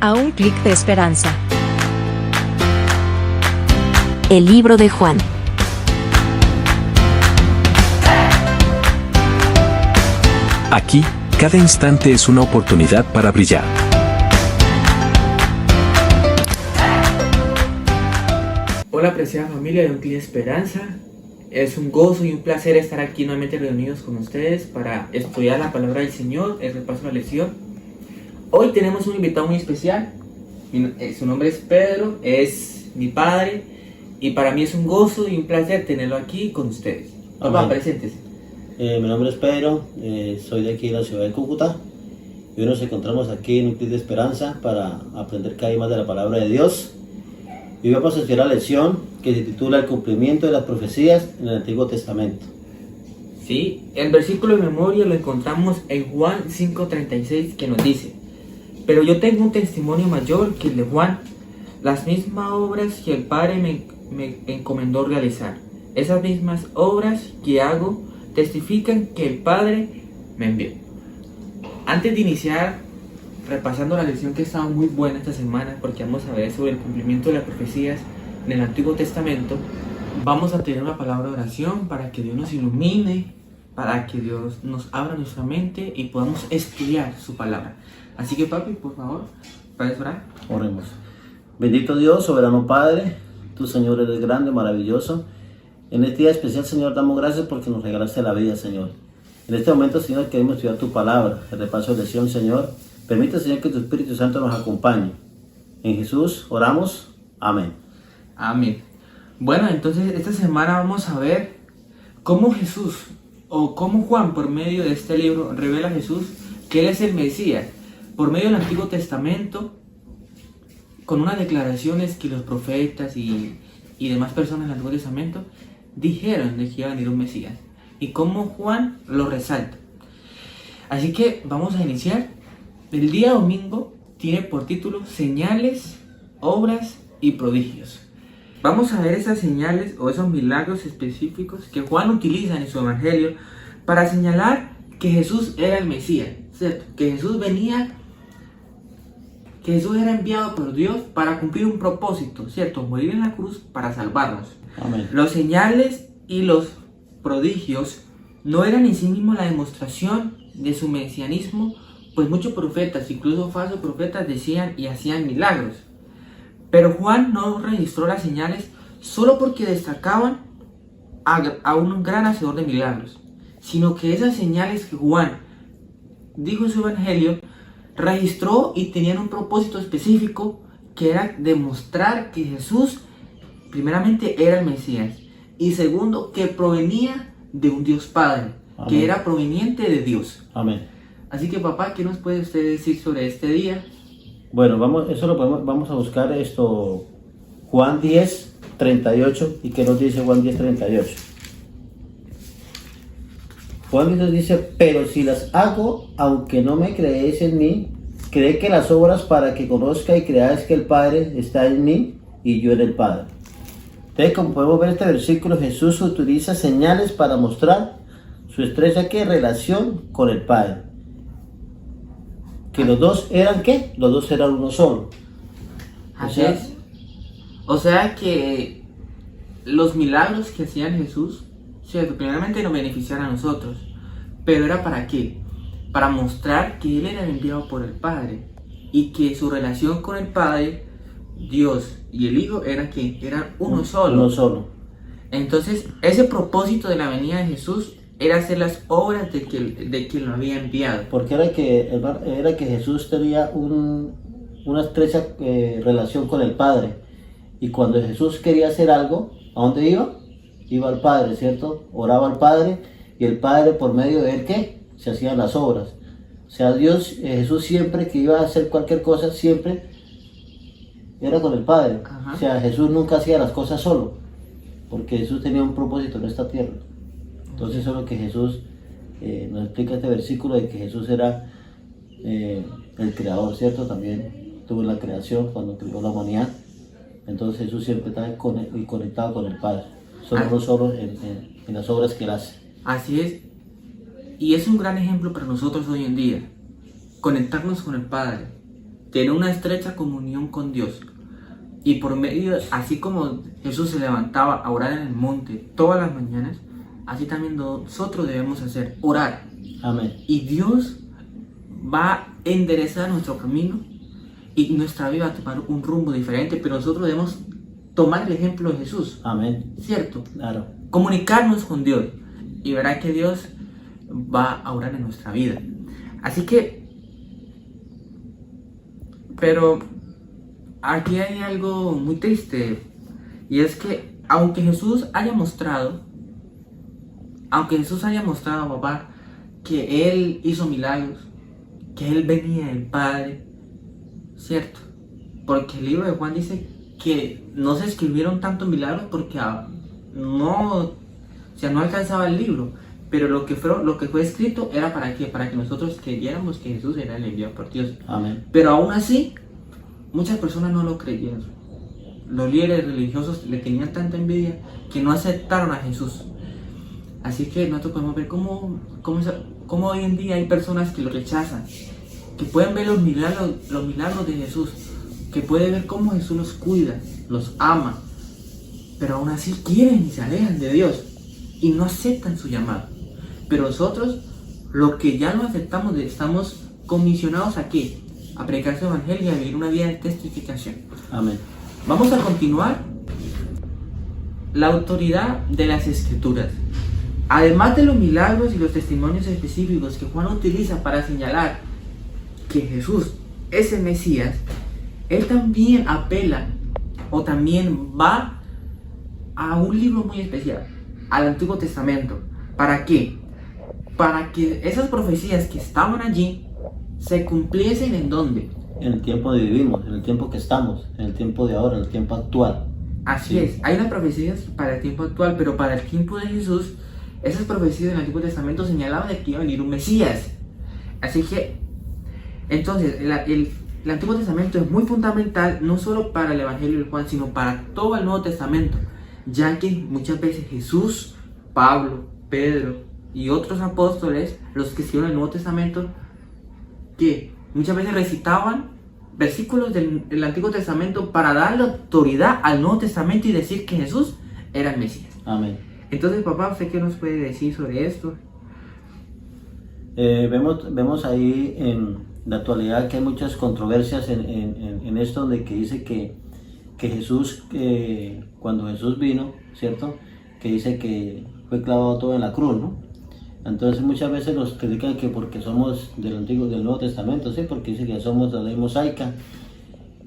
A un clic de esperanza. El libro de Juan. Aquí, cada instante es una oportunidad para brillar. Hola apreciada familia de Un Clic de Esperanza. Es un gozo y un placer estar aquí nuevamente reunidos con ustedes para estudiar la palabra del Señor, el repaso de la lección. Hoy tenemos un invitado muy especial. Su nombre es Pedro, es mi padre y para mí es un gozo y un placer tenerlo aquí con ustedes. Papá, preséntese. Mi nombre es Pedro, soy de aquí de la ciudad de Cúcuta y hoy nos encontramos aquí en Un Clic de Esperanza para aprender cada día más de la palabra de Dios. Y vamos a estudiar la lección que se titula El cumplimiento de las profecías en el Antiguo Testamento. Sí, el versículo de memoria lo encontramos en Juan 5:36 que nos dice: pero yo tengo un testimonio mayor que el de Juan, las mismas obras que el Padre me encomendó realizar. Esas mismas obras que hago testifican que el Padre me envió. Antes de iniciar, repasando la lección que ha estado muy buena esta semana, porque vamos a ver sobre el cumplimiento de las profecías en el Antiguo Testamento, vamos a tener una palabra de oración para que Dios nos ilumine, para que Dios nos abra nuestra mente y podamos estudiar su palabra. Así que papi, por favor, ¿puedes orar? Oremos. Bendito Dios, soberano Padre, tú Señor eres grande, maravilloso. En este día especial, Señor, damos gracias porque nos regalaste la vida, Señor. En este momento, Señor, queremos estudiar tu palabra, el repaso de lección, Señor. Permite, Señor, que tu Espíritu Santo nos acompañe. En Jesús oramos. Amén. Amén. Bueno, entonces esta semana vamos a ver cómo Jesús, o cómo Juan, por medio de este libro, revela a Jesús que Él es el Mesías. Por medio del Antiguo Testamento, con unas declaraciones que los profetas y demás personas del Antiguo Testamento dijeron de que iba a venir un Mesías. Y cómo Juan lo resalta. Así que vamos a iniciar. El día domingo tiene por título Señales, Obras y Prodigios. Vamos a ver esas señales o esos milagros específicos que Juan utiliza en su evangelio para señalar que Jesús era el Mesías, ¿cierto? Que Jesús era enviado por Dios para cumplir un propósito, ¿cierto? Morir en la cruz para salvarnos. Amén. Los señales y los prodigios no eran en sí mismos la demostración de su mesianismo, pues muchos profetas, incluso falsos profetas, decían y hacían milagros. Pero Juan no registró las señales solo porque destacaban a un gran hacedor de milagros, sino que esas señales que Juan dijo en su evangelio registró y tenían un propósito específico, que era demostrar que Jesús primeramente era el Mesías y segundo que provenía de un Dios Padre. Amén. Que era proveniente de Dios. Amén. Así que papá, ¿qué nos puede usted decir sobre este día? Bueno, vamos a buscar esto, Juan 10:38. ¿Y qué nos dice Juan 10:38? Juan nos dice: pero si las hago, aunque no me creéis en mí, creed que las obras para que conozca y creáis que el Padre está en mí y yo en el Padre. Entonces, como podemos ver en este versículo, Jesús utiliza señales para mostrar su estrecha relación con el Padre. Que los dos eran ¿qué? Los dos eran uno solo. Así es. O sea que los milagros que hacían Jesús, cierto, primeramente nos beneficiaron a nosotros, pero ¿era para qué? Para mostrar que Él era enviado por el Padre y que su relación con el Padre, Dios y el Hijo, eran uno solo. Uno solo. Entonces, ese propósito de la venida de Jesús era hacer las obras de quien lo había enviado. Porque era que Jesús tenía una estrecha relación con el Padre. Y cuando Jesús quería hacer algo, ¿a dónde iba? Iba al Padre, ¿cierto? Oraba al Padre y el Padre, por medio de él, ¿qué? Se hacían las obras. O sea, Jesús siempre que iba a hacer cualquier cosa, siempre era con el Padre. Ajá. O sea, Jesús nunca hacía las cosas solo, porque Jesús tenía un propósito en esta tierra. Entonces eso es lo que Jesús nos explica este versículo, de que Jesús era el creador, ¿cierto? También tuvo la creación cuando creó la humanidad. Entonces Jesús siempre está conectado con el Padre, no solo en las obras que Él hace. Así es, y es un gran ejemplo para nosotros hoy en día, conectarnos con el Padre. tener una estrecha comunión con Dios. Y por medio, así como Jesús se levantaba a orar en el monte todas las mañanas, así también nosotros debemos hacer, orar. Amén. Y Dios va a enderezar nuestro camino y nuestra vida va a tomar un rumbo diferente, pero nosotros debemos tomar el ejemplo de Jesús. Amén. ¿Cierto? Claro. Comunicarnos con Dios y verá que Dios va a orar en nuestra vida. Así que, pero aquí hay algo muy triste, y es que aunque Jesús haya mostrado, papá, que Él hizo milagros, que Él venía del Padre, ¿cierto? Porque el libro de Juan dice que no se escribieron tantos milagros porque no alcanzaba el libro, pero lo que fue escrito era para que nosotros creyéramos que Jesús era el enviado por Dios. Amén. Pero aún así, muchas personas no lo creyeron. Los líderes religiosos le tenían tanta envidia que no aceptaron a Jesús. Así que nosotros podemos ver cómo hoy en día hay personas que lo rechazan, que pueden ver los milagros de Jesús, que pueden ver cómo Jesús los cuida, los ama, pero aún así quieren y se alejan de Dios y no aceptan su llamado. Pero nosotros, los que ya lo aceptamos, estamos comisionados aquí a predicar su evangelio y a vivir una vida de testificación. Amén. Vamos a continuar. La autoridad de las Escrituras. Además de los milagros y los testimonios específicos que Juan utiliza para señalar que Jesús es el Mesías, él también apela o también va a un libro muy especial, al Antiguo Testamento. ¿Para qué? Para que esas profecías que estaban allí se cumpliesen. ¿En dónde? En el tiempo que vivimos, en el tiempo que estamos, en el tiempo de ahora, en el tiempo actual. Así Sí. es, hay unas profecías para el tiempo actual, pero para el tiempo de Jesús, esas profecías del Antiguo Testamento señalaban de que iba a venir un Mesías. Así que, entonces, el Antiguo Testamento es muy fundamental, no solo para el Evangelio de Juan, sino para todo el Nuevo Testamento, ya que muchas veces Jesús, Pablo, Pedro y otros apóstoles, los que escribieron el Nuevo Testamento, que muchas veces recitaban versículos del Antiguo Testamento para darle autoridad al Nuevo Testamento y decir que Jesús era el Mesías. Amén. Entonces, papá, ¿usted qué nos puede decir sobre esto? Vemos ahí en la actualidad que hay muchas controversias en esto, donde que dice que Jesús, cuando Jesús vino, ¿cierto? Que dice que fue clavado todo en la cruz, ¿no? Entonces muchas veces nos critican que porque somos del Nuevo Testamento, ¿sí? Porque dice que somos de la ley mosaica.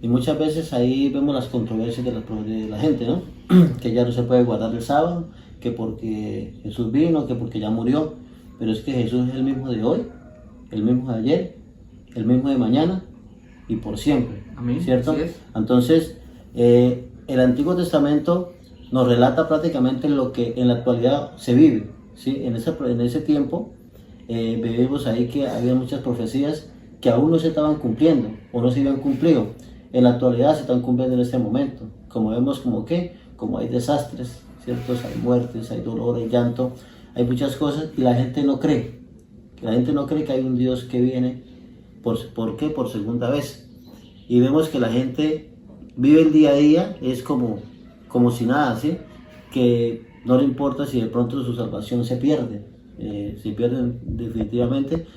Y muchas veces ahí vemos las controversias de la gente, ¿no? Que ya no se puede guardar el sábado, que porque Jesús vino, que porque ya murió. Pero es que Jesús es el mismo de hoy, el mismo de ayer, el mismo de mañana y por siempre. Amén. ¿Cierto? Así es. Entonces, el Antiguo Testamento nos relata prácticamente lo que en la actualidad se vive, ¿sí? En ese tiempo vivimos ahí que había muchas profecías que aún no se estaban cumpliendo o no se habían cumplido. En la actualidad se están cumpliendo en este momento. Como vemos, como hay desastres, ¿cierto? Hay muertes, hay dolor, hay llanto, hay muchas cosas y la gente no cree. La gente no cree que hay un Dios que viene, ¿por qué? Por segunda vez. Y vemos que la gente vive el día a día, es como si nada, ¿sí? Que no le importa si de pronto su salvación se pierde definitivamente.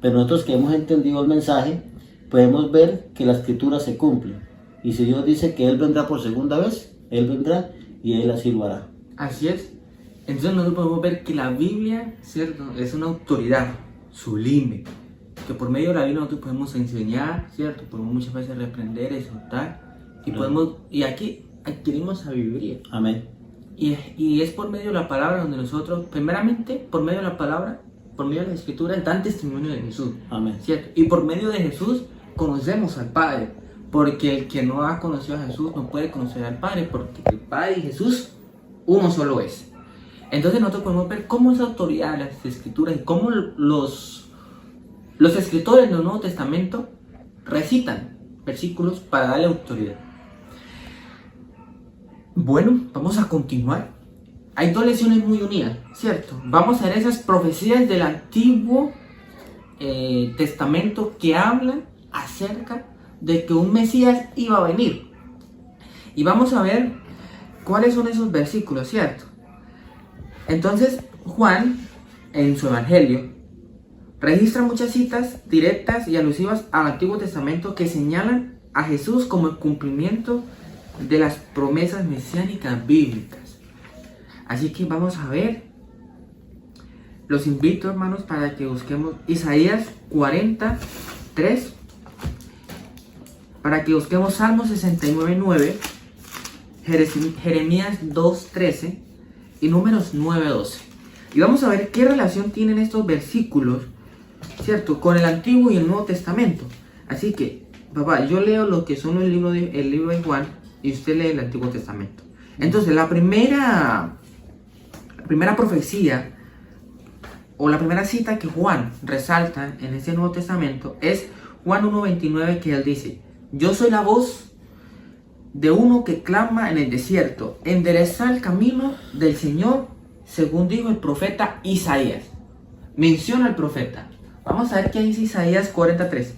Pero nosotros que hemos entendido el mensaje, podemos ver que la escritura se cumple. Y si Dios dice que Él vendrá por segunda vez, Él vendrá y Él así lo hará. Así es. Entonces nosotros podemos ver que la Biblia, ¿cierto?, es una autoridad sublime, que por medio de la Biblia nosotros podemos enseñar, ¿cierto? Podemos muchas veces reprender, exhortar, y aquí adquirimos sabiduría. Amén. Y es por medio de la palabra donde nosotros, primeramente, por medio de la palabra, por medio de la Escritura, dan testimonio de Jesús. Amén. ¿Cierto? Y por medio de Jesús conocemos al Padre, porque el que no ha conocido a Jesús no puede conocer al Padre, porque el Padre y Jesús uno solo es. Entonces nosotros podemos ver cómo esa autoridad de las Escrituras y cómo los escritores del Nuevo Testamento recitan versículos para darle autoridad. Bueno, vamos a continuar. Hay dos lecciones muy unidas, ¿cierto? Vamos a ver esas profecías del Antiguo Testamento que hablan acerca de que un Mesías iba a venir. Y vamos a ver cuáles son esos versículos, ¿cierto? Entonces, Juan, en su Evangelio, registra muchas citas directas y alusivas al Antiguo Testamento que señalan a Jesús como el cumplimiento de las promesas mesiánicas bíblicas. Así que vamos a ver. Los invito, hermanos, para que busquemos Isaías 43, para que busquemos Salmo 69:9, Jeremías 2:13 y Números 9:12. Y vamos a ver qué relación tienen estos versículos, ¿cierto?, con el Antiguo y el Nuevo Testamento. Así que, papá, yo leo lo que son el libro de Juan y usted lee el Antiguo Testamento. Entonces, la primera profecía o la primera cita que Juan resalta en este Nuevo Testamento es Juan 1:29, que él dice: yo soy la voz de uno que clama en el desierto, enderezad el camino del Señor, según dijo el profeta Isaías. Menciona al profeta. Vamos a ver qué dice Isaías 43.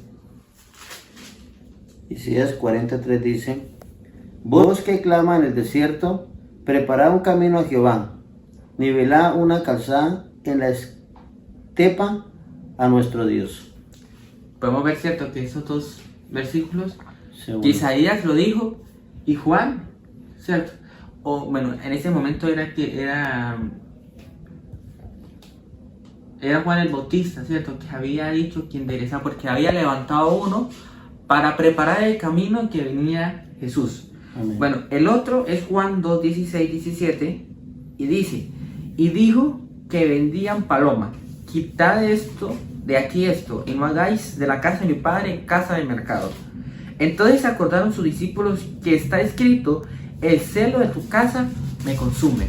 Isaías 43 dice: voz que clama en el desierto, preparad un camino a Jehová, nivelad una calzada en la estepa a nuestro Dios. Podemos ver, ¿cierto?, que esos dos versículos, Según. que Isaías lo dijo y Juan, ¿cierto? O bueno, en ese momento era Juan el Bautista, ¿cierto?, que había dicho que enderezaba, porque había levantado uno para preparar el camino que venía Jesús. Amén. Bueno, el otro es Juan 2:16-17 y dice: y dijo que vendían paloma, quitad esto de aquí esto, y no hagáis de la casa de mi padre casa de mercado. Entonces se acordaron sus discípulos que está escrito: el celo de tu casa me consume.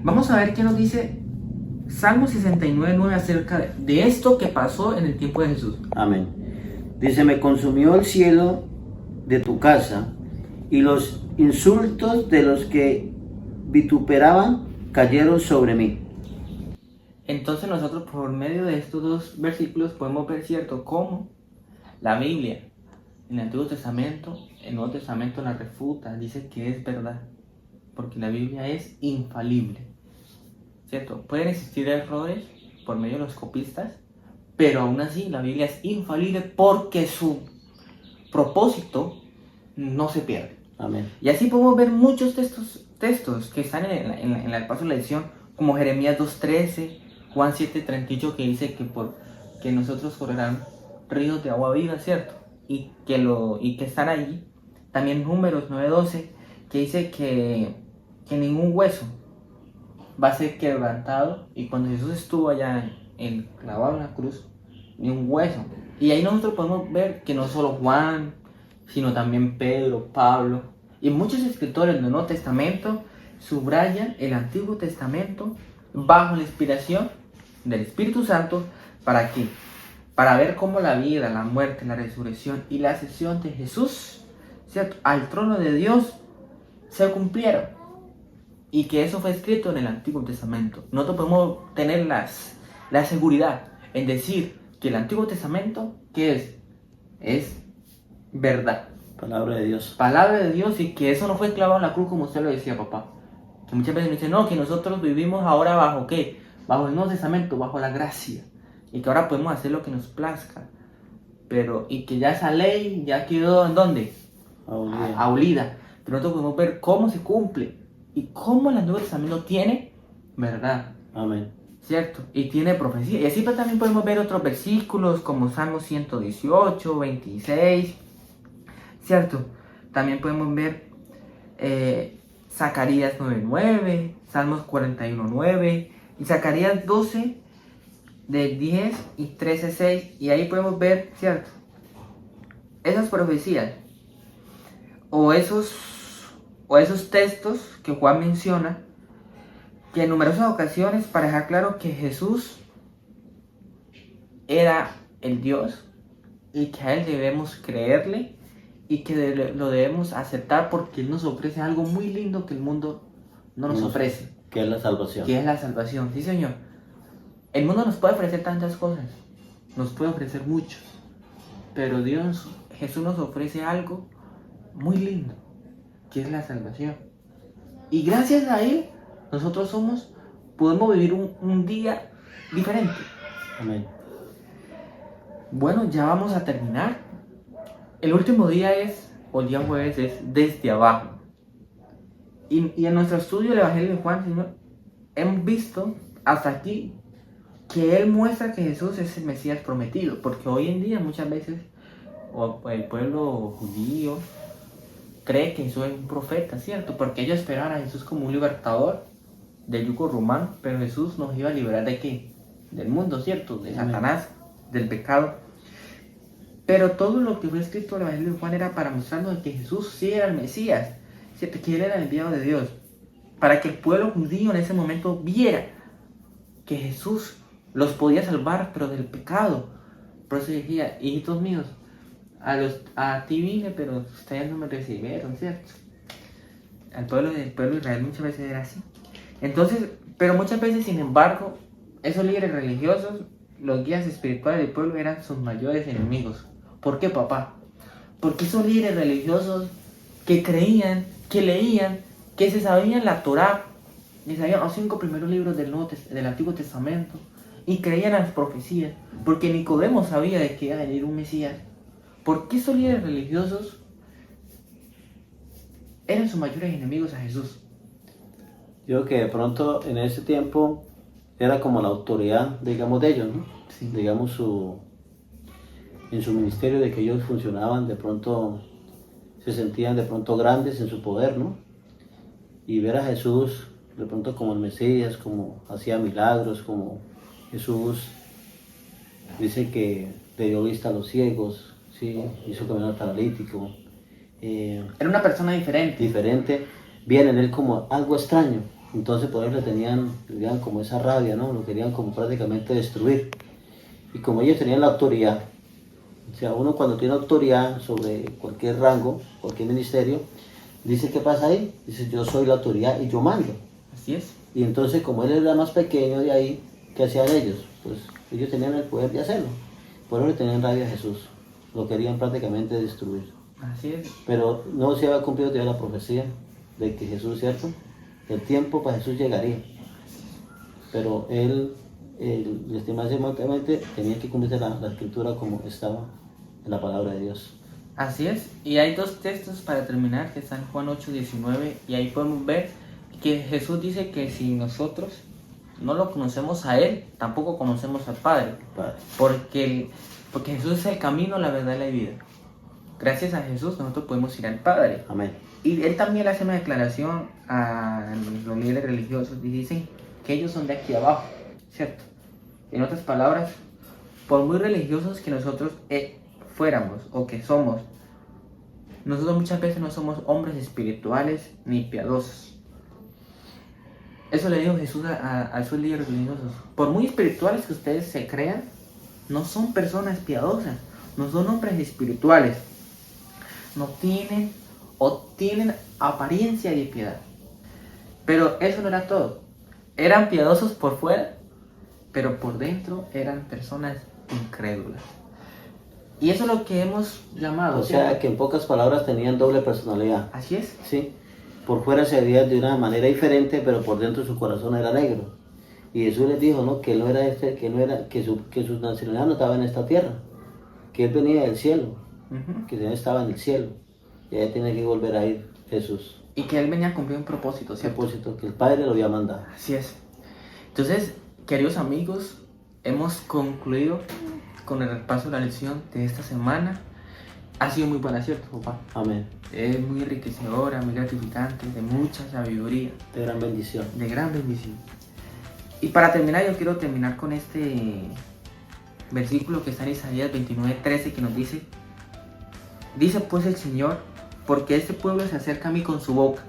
Vamos a ver qué nos dice Salmo 69:9 acerca de esto que pasó en el tiempo de Jesús. Amén. Dice: me consumió el cielo de tu casa, y los insultos de los que vituperaban cayeron sobre mí. Entonces nosotros, por medio de estos dos versículos, podemos ver, ¿cierto?, cómo la Biblia en el Antiguo Testamento, el Nuevo Testamento la refuta, dice que es verdad, porque la Biblia es infalible, ¿cierto? Pueden existir errores por medio de los copistas, pero aún así la Biblia es infalible porque su propósito no se pierde. Amén. Y así podemos ver muchos textos que están en el paso de la edición, como Jeremías 2:13, Juan 7:38, que dice que nosotros correrán ríos de agua viva, ¿cierto? Y que están allí. También Números 9:12, que dice que ningún hueso va a ser quebrantado. Y cuando Jesús estuvo allá clavado en la cruz, ni un hueso. Y ahí nosotros podemos ver que no solo Juan, sino también Pedro, Pablo y muchos escritores del Nuevo Testamento subrayan el Antiguo Testamento bajo la inspiración del Espíritu Santo. ¿Para qué? Para ver cómo la vida, la muerte, la resurrección y la ascensión de Jesús, ¿cierto?, al trono de Dios se cumplieron, y que eso fue escrito en el Antiguo Testamento. Nosotros podemos tener la seguridad en decir que el Antiguo Testamento, ¿qué es verdad, Palabra de Dios. palabra de Dios, y que eso no fue clavado en la cruz como usted lo decía, papá. Que muchas veces me dicen, no, que nosotros vivimos ahora bajo ¿qué? Bajo el Nuevo Testamento, bajo la gracia, y que ahora podemos hacer lo que nos plazca, pero y que ya esa ley ya quedó ¿en dónde? Abolida. Pero nosotros podemos ver cómo se cumple y cómo el Antiguo Testamento tiene verdad. Amén. ¿Cierto? Y tiene profecía. Y así pues también podemos ver otros versículos como Salmo 118, 26, ¿cierto? También podemos ver Zacarías 9:9, Salmos 41:9 y Zacarías 12, del 10 y 13:6. Y ahí podemos ver, ¿cierto?, esas profecías o esos textos que Juan menciona, que en numerosas ocasiones para dejar claro que Jesús era el Dios y que a Él debemos creerle y que lo debemos aceptar porque Él nos ofrece algo muy lindo que el mundo no nos ofrece. Que es la salvación. Que es la salvación, sí, Señor. El mundo nos puede ofrecer tantas cosas, nos puede ofrecer mucho, pero Dios, Jesús nos ofrece algo muy lindo, que es la salvación. Y gracias a Él, nosotros podemos vivir un día diferente. Amén. Bueno, ya vamos a terminar. El último día o el día jueves, es desde abajo. Y en nuestro estudio del Evangelio de Juan, Señor, hemos visto hasta aquí que Él muestra que Jesús es el Mesías prometido. Porque hoy en día muchas veces el pueblo judío cree que Jesús es un profeta, ¿cierto? Porque ellos esperaban a Jesús como un libertador del yugo romano, pero Jesús nos iba a liberar ¿de qué? Del mundo, ¿cierto? De Satanás, del pecado. Pero todo lo que fue escrito en el Evangelio de Juan era para mostrarnos que Jesús sí era el Mesías, ¿cierto? Que Él era el enviado de Dios, para que el pueblo judío en ese momento viera que Jesús los podía salvar, pero del pecado. Por eso decía, hijitos míos, a ti vine, pero ustedes no me recibieron, ¿cierto? El pueblo de Israel muchas veces era así. Entonces, pero muchas veces, sin embargo, esos líderes religiosos, los guías espirituales del pueblo, eran sus mayores enemigos. ¿Por qué, papá? Porque esos líderes religiosos que creían, que leían, que se sabían la Torá, que sabían los 5 primeros libros del Antiguo Testamento, y creían las profecías, porque Nicodemo sabía de que iba a venir un Mesías. ¿Por qué esos líderes religiosos eran sus mayores enemigos a Jesús? Yo creo que de pronto en ese tiempo era como la autoridad, digamos, de ellos, ¿no? Sí. Digamos, en su ministerio, de que ellos funcionaban, de pronto se sentían de pronto grandes en su poder, ¿no? Y ver a Jesús de pronto como el Mesías, como hacía milagros, como Jesús dice que le dio vista a los ciegos, ¿sí? Hizo caminar al paralítico. Era una persona diferente. Bien en él como algo extraño. Entonces por eso le tenían como esa rabia, ¿no? Lo querían como prácticamente destruir. Y como ellos tenían la autoridad, o sea, uno cuando tiene autoridad sobre cualquier rango, cualquier ministerio, dice, ¿qué pasa ahí? Dice, yo soy la autoridad y yo mando. Así es. Y entonces como él era más pequeño de ahí, ¿qué hacían ellos? Pues ellos tenían el poder de hacerlo. Por eso le tenían rabia a Jesús. Lo querían prácticamente destruir. Así es. Pero no se había cumplido todavía la profecía de que Jesús, ¿cierto? El tiempo para Jesús llegaría. Pero él, estimadamente, tenía que cumplirse la escritura como estaba en la palabra de Dios. Así es. Y hay 2 textos para terminar, que están en Juan 8:19, y ahí podemos ver que Jesús dice que si nosotros no lo conocemos a Él, tampoco conocemos al Padre. Padre. Porque Jesús es el camino, la verdad y la vida. Gracias a Jesús nosotros podemos ir al Padre. Amén. Y Él también le hace una declaración a los líderes religiosos y dicen que ellos son de aquí abajo, ¿cierto? En otras palabras, por muy religiosos que nosotros fuéramos o que somos, nosotros muchas veces no somos hombres espirituales ni piadosos. Eso le dijo Jesús a esos líderes religiosos. Por muy espirituales que ustedes se crean, no son personas piadosas, no son hombres espirituales. No tienen apariencia de piedad. Pero eso no era todo. Eran piadosos por fuera, pero por dentro eran personas incrédulas. Y eso es lo que hemos llamado. O sea, que en pocas palabras tenían doble personalidad. Así es. Sí. Por fuera se veía de una manera diferente, pero por dentro su corazón era negro. Y Jesús les dijo, ¿no? Que él no era que su nacionalidad no estaba en esta tierra, que él venía del cielo, que él estaba en el cielo, y ahí tiene que volver a ir Jesús. Y que él venía a cumplir un propósito, Un ¿cierto? propósito que el Padre lo había mandado. Así es. Entonces, queridos amigos, hemos concluido con el repaso de la lección de esta semana. Ha sido muy buena, ¿cierto, papá? Amén. Es muy enriquecedora, muy gratificante, de mucha sabiduría, De gran bendición. de gran bendición. Y para terminar, yo quiero terminar con este versículo que está en Isaías 29:13, que nos dice pues el Señor, porque este pueblo se acerca a mí con su boca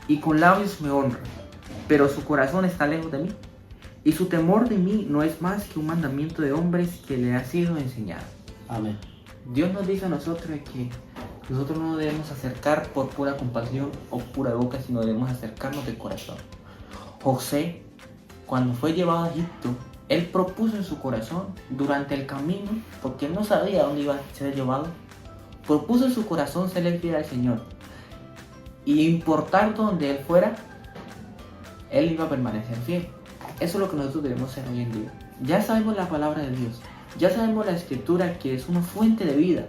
y con labios me honra, pero su corazón está lejos de mí, y su temor de mí no es más que un mandamiento de hombres que le ha sido enseñado. Amén. Dios nos dice a nosotros que nosotros no debemos acercar por pura compasión o pura boca, sino debemos acercarnos de corazón. José, cuando fue llevado a Egipto, él propuso en su corazón durante el camino, porque él no sabía dónde iba a ser llevado, propuso en su corazón serle fiel al Señor, y importar donde Él fuera, Él iba a permanecer fiel. Eso es lo que nosotros debemos hacer hoy en día. Ya sabemos la palabra de Dios, ya sabemos la Escritura, que es una fuente de vida,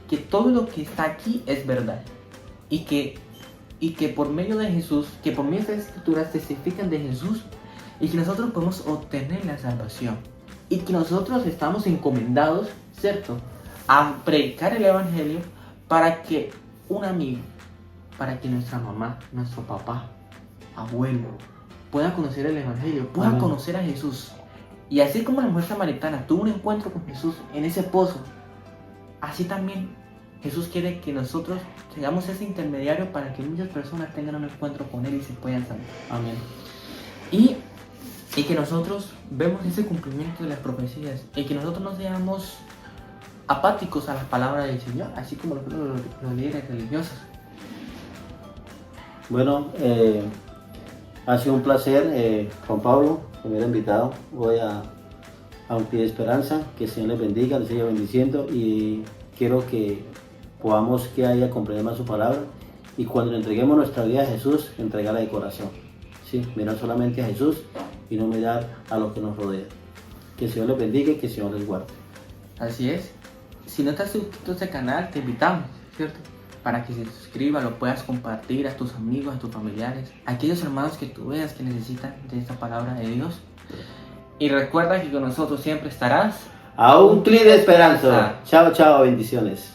que todo lo que está aquí es verdad, y que por medio de Jesús, que por medio de las Escrituras testifican de Jesús, y que nosotros podemos obtener la salvación, y que nosotros estamos encomendados, ¿cierto?, a predicar el Evangelio para que un amigo, para que nuestra mamá, nuestro papá, abuelo, pueda conocer el Evangelio, pueda Amén. conocer a Jesús. Y así como la mujer samaritana tuvo un encuentro con Jesús en ese pozo, así también Jesús quiere que nosotros seamos ese intermediario para que muchas personas tengan un encuentro con Él y se puedan salvar. Amén. Y que nosotros vemos ese cumplimiento de las profecías, y que nosotros no seamos apáticos a las palabras del Señor, así como los líderes religiosos. Bueno, ha sido un placer, Juan Pablo, que me hubiera invitado. Voy a un pie de esperanza, que el Señor les bendiga, les siga bendiciendo, y quiero que podamos que haya comprender más su palabra, y cuando le entreguemos nuestra vida a Jesús, entregarla de corazón. ¿Sí? Mirar solamente a Jesús y no mirar a lo que nos rodea. Que el Señor les bendiga y que el Señor les guarde. Así es. Si no estás suscrito a este canal, te invitamos, ¿cierto?, para que se suscriba, lo puedas compartir a tus amigos, a tus familiares, a aquellos hermanos que tú veas que necesitan de esta palabra de Dios. Y recuerda que con nosotros siempre estarás A un clic de esperanza. Chao, chao, bendiciones.